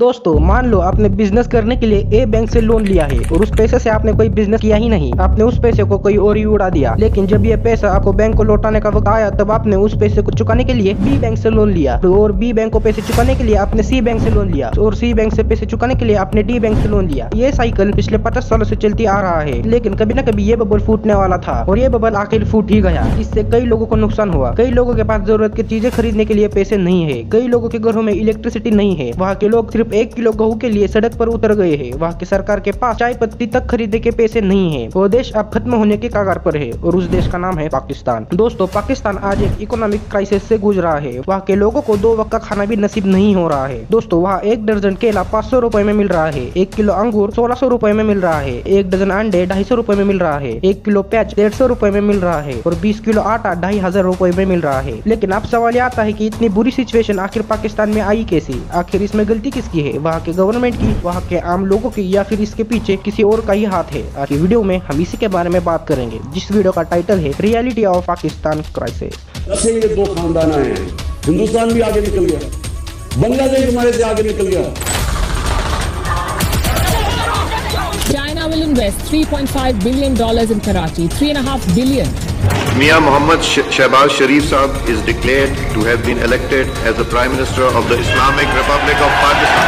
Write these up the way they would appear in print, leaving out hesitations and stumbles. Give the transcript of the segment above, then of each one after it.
दोस्तों मान लो आपने बिजनेस करने के लिए ए बैंक से लोन लिया है और उस पैसे से आपने कोई बिजनेस किया ही नहीं, आपने उस पैसे को कोई और ही उड़ा दिया। लेकिन जब ये पैसा आपको बैंक को लौटाने का वक्त आया तब आपने उस पैसे को चुकाने के लिए बी बैंक से लोन लिया और बी बैंक को पैसे चुकाने के लिए आपने सी बैंक से लोन लिया और सी बैंक से पैसे चुकाने के लिए आपने डी बैंक से लोन लिया। ये साइकिल पिछले 50 सालों से चलती आ रहा है, लेकिन कभी न कभी ये बबल फूटने वाला था और ये बबल आखिर फूट ही गया। इससे कई लोगों को नुकसान हुआ। कई लोगों के पास जरूरत की चीजें खरीदने के लिए पैसे नहीं है, कई लोगों के घरों में इलेक्ट्रिसिटी नहीं है, वहाँ के लोग सिर्फ 1 किलो गेहूं के लिए सड़क पर उतर गए हैं, वहाँ की सरकार के पास चाय पत्ती तक खरीदने के पैसे नहीं है। वो देश अब खत्म होने के कगार पर है और उस देश का नाम है पाकिस्तान। दोस्तों पाकिस्तान आज एक इकोनॉमिक क्राइसिस से गुजर रहा है। वहाँ के लोगों को 2 वक्त का खाना भी नसीब नहीं हो रहा है। दोस्तों वहाँ 1 दर्जन केला 500 रुपए में मिल रहा है, 1 किलो अंगूर 1600 रुपए में मिल रहा है, 1 दर्जन अंडे 250 रुपए में मिल रहा है, 1 किलो प्याज 150 रुपए में मिल रहा है और 20 किलो आटा 2500 रुपए में मिल रहा है। लेकिन अब सवाल ये आता है कि इतनी बुरी सिचुएशन आखिर पाकिस्तान में आई कैसी? आखिर इसमें गलती किसकी है? वहाँ के गवर्नमेंट की, वहाँ के आम लोगों की, या फिर इसके पीछे किसी और का ही हाथ है? आज की वीडियो में हम इसी के बारे में बात करेंगे, जिस वीडियो का टाइटल है रियलिटी ऑफ पाकिस्तान क्राइसिस। से ये 2 खानदान आए हैं। हिंदुस्तान भी आगे निकल गया, बांग्लादेश हमारे से आगे निकल गया। China will invest $3.5 billion in Karachi, $3.5 billion. Mia Mohammad Shehbaz Sharif Saab is declared to have been elected as the Prime Minister of the Islamic Republic of Pakistan.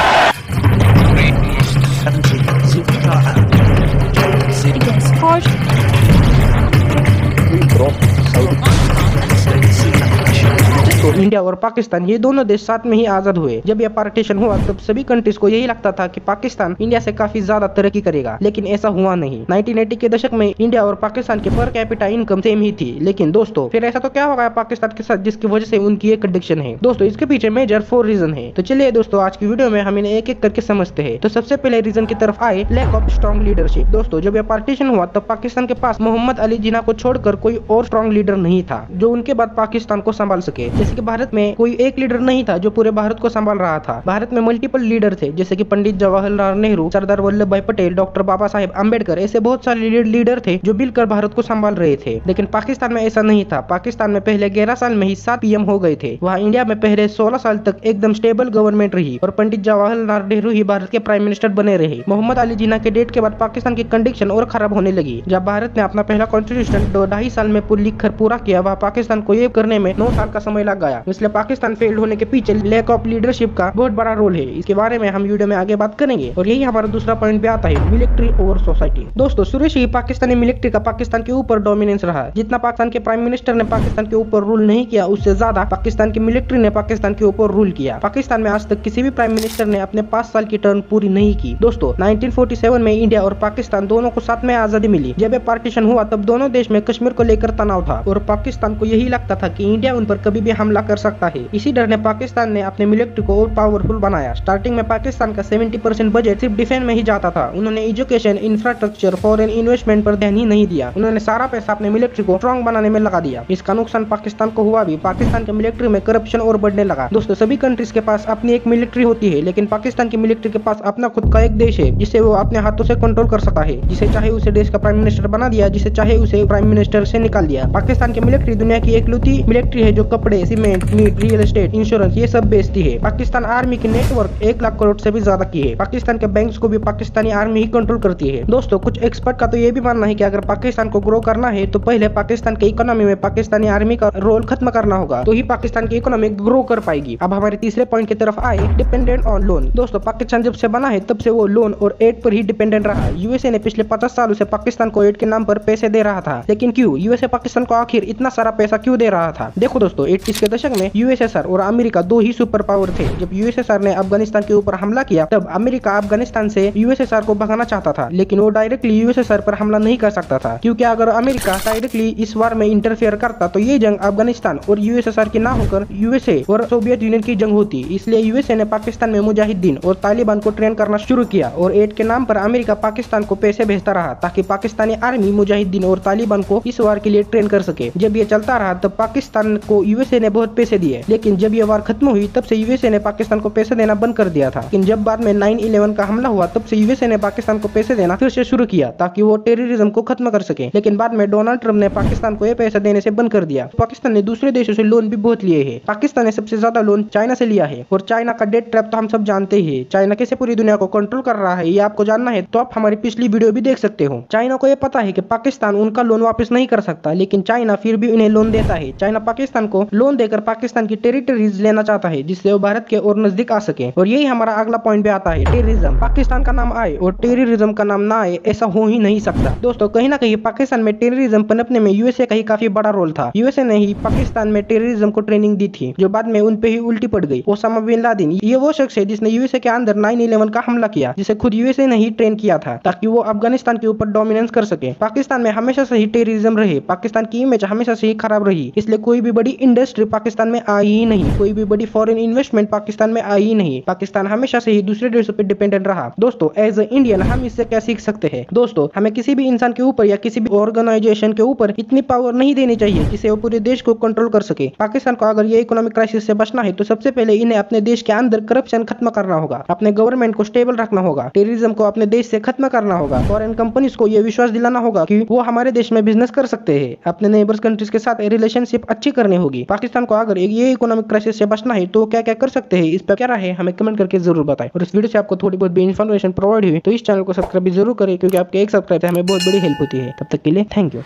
तो इंडिया और पाकिस्तान ये दोनों देश साथ में ही आजाद हुए। जब यह पार्टीशन हुआ तब सभी कंट्रीज को यही लगता था कि पाकिस्तान इंडिया से काफी ज्यादा तरक्की करेगा, लेकिन ऐसा हुआ नहीं। 1980 के दशक में इंडिया और पाकिस्तान के पर कैपिटा इनकम सेम ही थी। लेकिन दोस्तों फिर ऐसा तो क्या हो गया पाकिस्तान के साथ जिसकी वजह से उनकी एक कंडीशन है? दोस्तों इसके पीछे मेजर 4 रीजन है। तो चलिए दोस्तों आज की वीडियो में हम इन्हें एक एक करके समझते हैं। तो सबसे पहले रीजन की तरफ आए, लैक ऑफ स्ट्रॉन्ग लीडरशिप। दोस्तों जब यह पार्टीशन हुआ तब पाकिस्तान के पास मोहम्मद अली जिन्ना को छोड़कर कोई और स्ट्रॉन्ग लीडर नहीं था जो उनके बाद पाकिस्तान को संभाल सके। जैसे कि भारत में कोई एक लीडर नहीं था जो पूरे भारत को संभाल रहा था। भारत में मल्टीपल लीडर थे, जैसे कि पंडित जवाहरलाल नेहरू, सरदार वल्लभ भाई पटेल, डॉक्टर बाबा साहेब अम्बेडकर, ऐसे बहुत सारे लीडर थे जो मिलकर भारत को संभाल रहे थे। लेकिन पाकिस्तान में ऐसा नहीं था। पाकिस्तान में पहले 11 साल में ही 7 पीएम हो गए थे। वहाँ इंडिया में पहले 16 साल तक एकदम स्टेबल गवर्नमेंट रही और पंडित जवाहरलाल नेहरू ही भारत के प्राइम मिनिस्टर बने रहे। मोहम्मद अली जिन्ना के डेट के बाद पाकिस्तान की कंडीशन और खराब होने लगी। जब भारत ने अपना पहला कॉन्स्टिट्यूशन 2.5 साल में लिखकर पूरा किया, वह पाकिस्तान को ये करने में 9 साल का समय लग गया। इसलिए पाकिस्तान फेल्ड होने के पीछे लैक ऑफ लीडरशिप का बहुत बड़ा रोल है। इसके बारे में हम वीडियो में आगे बात करेंगे। और यही हमारा दूसरा पॉइंट भी आता है, मिलिट्री ओवर सोसाइटी। दोस्तों शुरू से ही पाकिस्तानी मिलिट्री का पाकिस्तान के ऊपर डोमिनेंस रहा। जितना पाकिस्तान के प्राइम मिनिस्टर ने पाकिस्तान के ऊपर रूल नहीं किया, उससे ज्यादा पाकिस्तान की मिलिट्री ने पाकिस्तान के ऊपर रूल किया। पाकिस्तान में आज तक किसी भी प्राइम मिनिस्टर ने अपने 5 साल की टर्म पूरी नहीं की। दोस्तों 1947 में इंडिया और पाकिस्तान दोनों को साथ में आजादी मिली। जब यह पार्टीशन हुआ तब दोनों देश में कश्मीर को लेकर तनाव था और पाकिस्तान को यही लगता था कि इंडिया उन पर कभी भी हमला कर सकता है। इसी डर ने पाकिस्तान ने अपने मिलिट्री को और पावरफुल बनाया। स्टार्टिंग में पाकिस्तान का 70% बजट सिर्फ डिफेंस में ही जाता था। उन्होंने एजुकेशन, इंफ्रास्ट्रक्चर, फॉरेन इन्वेस्टमेंट पर ध्यान ही नहीं दिया। उन्होंने सारा पैसा अपने मिलिट्री को स्ट्रॉन्ग बनाने में लगा दिया। इसका नुकसान पाकिस्तान को हुआ भी। पाकिस्तान के मिलिट्री में करप्शन और बढ़ने लगा। दोस्तों सभी कंट्रीज के पास अपनी एक मिलिट्री होती है, लेकिन पाकिस्तान की मिलिट्री के पास अपना खुद का एक देश है जिसे वो अपने हाथों से कंट्रोल कर सकता है। जिसे चाहे उसे देश का प्राइम मिनिस्टर बना दिया, जिसे चाहे उसे प्राइम मिनिस्टर से निकाल दिया। पाकिस्तान की मिलिट्री दुनिया की एकलौती मिलिट्री है जो कपड़े, cement, meat, real estate, insurance ये सब बेचती है। पाकिस्तान आर्मी की नेटवर्क 1 लाख करोड़ से भी ज्यादा की है। पाकिस्तान के बैंक्स को भी पाकिस्तानी आर्मी ही कंट्रोल करती है। दोस्तों कुछ एक्सपर्ट का तो ये भी मानना है कि अगर पाकिस्तान को ग्रो करना है तो पहले पाकिस्तान के इकोनॉमी में पाकिस्तानी आर्मी का रोल खत्म करना होगा, तो ही पाकिस्तान की इकोनॉमी ग्रो कर पाएगी। अब हमारे तीसरे पॉइंट की तरफ आए, डिपेंडेंट ऑन लोन। दोस्तों पाकिस्तान जब से बना है तब से वो लोन और एड पर ही डिपेंडेंट रहा। यूएसए ने पिछले 50 सालों से पाकिस्तान को एड के नाम पर पैसे दे रहा था, लेकिन क्यों? यूएसए पाकिस्तान को आखिर इतना सारा पैसा क्यों दे रहा था? देखो दोस्तों 80s के दशक में यूएसएसआर और अमेरिका 2 ही सुपर पावर थे। जब यूएसएसआर ने अफगानिस्तान के ऊपर हमला किया तब अमेरिका अफगानिस्तान से यूएसएसआर को भगाना चाहता था, लेकिन वो डायरेक्टली यूएसएसआर पर हमला नहीं कर सकता था, क्योंकि अगर अमेरिका डायरेक्टली इस वार में इंटरफेयर करता तो ये जंग अफगानिस्तान और यूएसएसआर की ना होकर यूएसए और सोवियत यूनियन की जंग होती। इसलिए यूएसए ने पाकिस्तान में मुजाहिदीन और तालिबान को ट्रेन करना शुरू किया और एड के नाम पर अमेरिका पाकिस्तान को पैसे भेजता रहा ताकि पाकिस्तानी आर्मी मुजाहिदीन और तालिबान को इस वार के लिए ट्रेन कर सके। जब ये चलता रहा तब पाकिस्तान को यूएसए ने बहुत पैसे दिए। लेकिन जब ये वार खत्म हुई तब से यूएसए ने पाकिस्तान को पैसे देना बंद कर दिया था। लेकिन जब बाद में 9/11 का हमला हुआ तब से यूएसए ने पाकिस्तान को पैसे देना फिर से शुरू किया ताकि वो टेररिज्म को खत्म कर सके। लेकिन बाद में डोनाल्ड ट्रंप ने पाकिस्तान को ये पैसा देने से बंद कर दिया। पाकिस्तान ने दूसरे देशों से लोन भी बहुत लिए हैं। पाकिस्तान ने सबसे ज्यादा लोन चाइना से लिया है और चाइना का डेट ट्रैप तो हम सब जानते ही हैं। चाइना कैसे पूरी दुनिया को कंट्रोल कर रहा है ये आपको जानना है तो आप हमारी पिछली वीडियो भी देख सकते हो। चाइना को ये पता है कि पाकिस्तान उनका लोन वापस नहीं कर सकता, लेकिन चाइना फिर भी उन्हें लोन देता है। चाइना पाकिस्तान को लोन देकर पाकिस्तान की टेरिटरीज लेना चाहता है जिससे वो भारत के और नजदीक आ सके। और यही हमारा अगला पॉइंट भी आता है, टेररिज्म। पाकिस्तान का नाम आए और टेररिज्म का नाम ना आए ऐसा हो ही नहीं सकता। दोस्तों कहीं ना कहीं पाकिस्तान में टेररिज्म पनपने में यूएसए का ही काफी बड़ा रोल था। यूएसए ने ही पाकिस्तान में टेररिज्म को ट्रेनिंग दी थी जो बाद में उन पे ही उल्टी पड़ गई। ओसामा बिन लादेन ये वो शख्स है जिसने यूएसए के अंदर 9/11 का हमला किया, जिसे खुद यूएसए ने ही ट्रेन किया था ताकि वो अफगानिस्तान के ऊपर डोमिनेंस कर सके। पाकिस्तान में हमेशा से ही टेररिज्म रहे, पाकिस्तान की इमेज हमेशा से ही खराब रही, इसलिए कोई भी बड़ी इंडस्ट्री पाकिस्तान में आई ही नहीं, कोई भी बड़ी फॉरेन इन्वेस्टमेंट पाकिस्तान में आई ही नहीं। पाकिस्तान हमेशा से ही दूसरे देशों पर डिपेंडेंट रहा। दोस्तों एज ए इंडियन हम इससे क्या सीख सकते हैं? दोस्तों हमें किसी भी इंसान के ऊपर या किसी भी ऑर्गेनाइजेशन के ऊपर इतनी पावर नहीं देनी चाहिए जिससे वो पूरे देश को कंट्रोल कर सके। पाकिस्तान को अगर ये इकोनॉमिक क्राइसिस से बचना है तो सबसे पहले इन्हें अपने देश के अंदर करप्शन खत्म करना होगा, अपने गवर्नमेंट को स्टेबल रखना होगा, टेररिज्म को अपने देश से खत्म करना होगा, फॉरेन कंपनीज को ये विश्वास दिलाना होगा कि वो हमारे देश में बिजनेस कर सकते हैं, अपने नेबर्स कंट्रीज के साथ रिलेशनशिप अच्छी करनी होगी। पाकिस्तान को अगर ये इकोनॉमिक क्राइसिस से बचना है तो क्या क्या कर सकते हैं, इस पर क्या राय है हमें कमेंट करके जरूर बताएं। और इस वीडियो से आपको थोड़ी बहुत भी इन्फॉर्मेशन प्रोवाइड हुई तो इस चैनल को सब्सक्राइब जरूर करें क्योंकि आपके एक सब्सक्राइब से हमें बहुत बड़ी हेल्प होती है। तब तक के लिए थैंक यू।